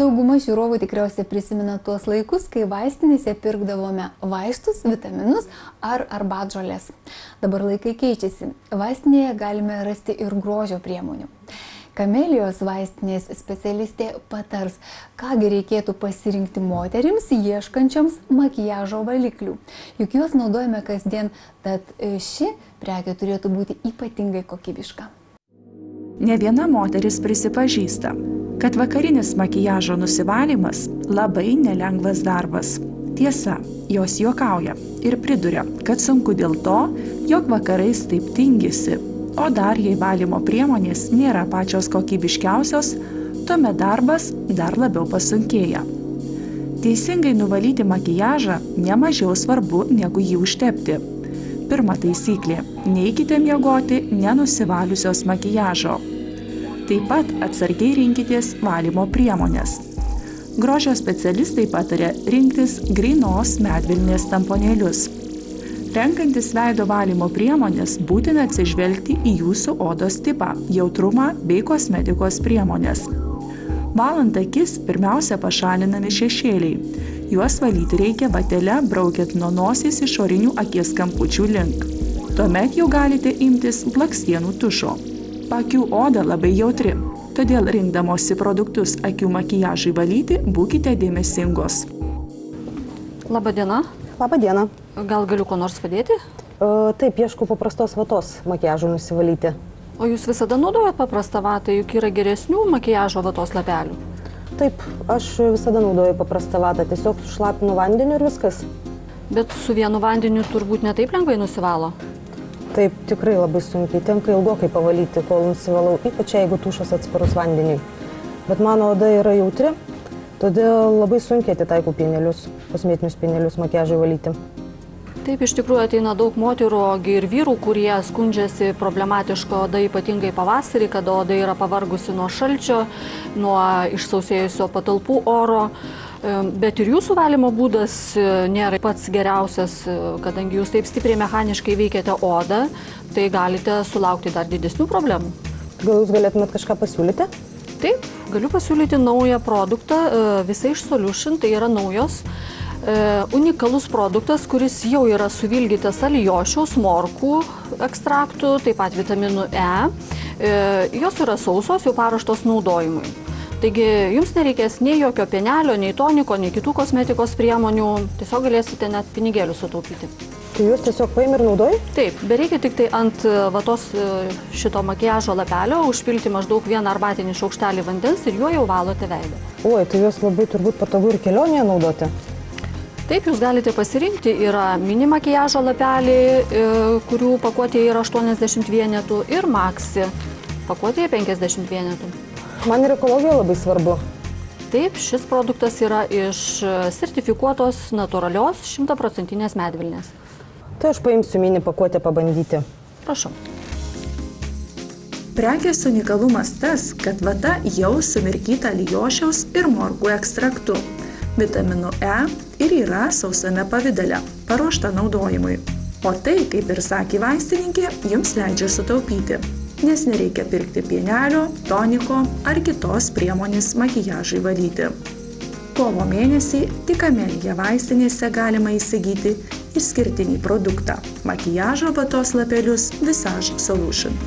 Dauguma žiūrovų tikriausiai prisimena tuos laikus, kai vaistinėse pirkdavome vaistus, vitaminus ar arbatžoles. Dabar laikai keičiasi. Vaistinėje galime rasti ir grožio priemonių. Kamelijos vaistinės specialistė patars, kągi reikėtų pasirinkti moterims ieškančioms makiažo valiklių. Juk juos naudojame kasdien, tad ši prekė turėtų būti ypatingai kokybiška. Ne viena moteris prisipažįsta, kad vakarinis makiažo nusivalymas labai nelengvas darbas. Tiesa, jos juokauja ir priduria, kad sunku dėl to, jog vakarais taip tingisi, o dar jei valymo priemonės nėra pačios kokybiškiausios, tuomet darbas dar labiau pasunkėja. Teisingai nuvalyti makiažą nemažiau svarbu negu jį užtepti. Pirma taisyklė – neikite miegoti nenusivaliusios makiažo. Taip pat atsargiai rinkitės valymo priemonės. Grožio specialistai pataria rinktis grynos medvilnės tamponėlius. Renkantis veido valymo priemonės būtina atsižvelgti į jūsų odos tipą, jautrumą bei kosmetikos priemonės. Valant akis pirmiausia pašalinami šešėliai. Juos valyti reikia vatele, braukiant nuo nosies išorinių akies kampučių link. Tuomet jau galite imtis blakstienų tušo. Akių oda labai jautri, todėl rinkdamosi produktus akių makiažui valyti būkite dėmesingos. Labadiena. Labadiena. Gal galiu ko nors padėti? Taip, ieškau paprastos vatos makiažui nusivalyti. O jūs visada naudojat paprastą vatą, juk yra geresnių makiažo vatos lapelių? Taip, aš visada naudoju paprastą vatą, tiesiog sušlapinu vandeniu ir viskas. Bet su vienu vandeniu turbūt ne taip lengvai nusivalo? Taip, tikrai labai sunkiai, tenka ilgokai pavalyti, kol nusivalau, ypač jeigu tušas atsparus vandeniui. Bet mano oda yra jautri, todėl labai sunkiai atitaikau pienelius, kosmetinius pienelius makiažui valyti. Taip, iš tikrųjų ateina daug moterų ir vyrų, kurie skundžiasi problematiška oda, ypatingai pavasarį, kada oda yra pavargusi nuo šalčio, nuo išsausėjusio patalpų oro. Bet ir jūsų valymo būdas nėra pats geriausias, kadangi jūs taip stipriai mechaniškai veikiate odą, tai galite sulaukti dar didesnių problemų. Gal jūs galėtumėt kažką pasiūlyti? Taip, galiu pasiūlyti naują produktą, Visage Solution, tai yra naujos, unikalus produktas, kuris jau yra suvilgytas alijošiaus, morkų ekstraktų, taip pat vitaminų E. Jos yra sausos, jau paruoštos naudojimui. Taigi jums nereikės nei jokio pienelio, nei toniko, nei kitų kosmetikos priemonių, tiesiog galėsite net pinigėlių sutaupyti. Tai jūs tiesiog paimi ir naudoji? Taip, bereikia tik tai ant vatos šito makiažo lapelio užpilti maždaug vieną arbatinį šaukštelį vandens ir juo jau valote veidą. Oi, tai jūs labai turbūt patogu ir kelionėje naudoti? Taip, jūs galite pasirinkti, yra mini makiažo lapeliai, kurių pakuotė yra 80 vienetų ir maxi pakuotėje 50 vienetų. Man ir ekologija labai svarbu. Taip, šis produktas yra iš sertifikuotos natūralios 100% medvilnės. Tai aš paimsiu mini pakuotę pabandyti. Prašau. Prekės unikalumas tas, kad vata jau sumirkyta alijošiaus ir morkų ekstraktu. Vitaminu E ir yra sausame pavidale, paruošta naudojimui. O tai, kaip ir sakė vaistininkė, jums leidžia sutaupyti, nes nereikia pirkti pienelio, toniko ar kitos priemonės makiažui valyti. Kovo mėnesį tik Kamelija vaistinėse galima įsigyti išskirtinį produktą – makiažo vatos lapelius Visage Solution.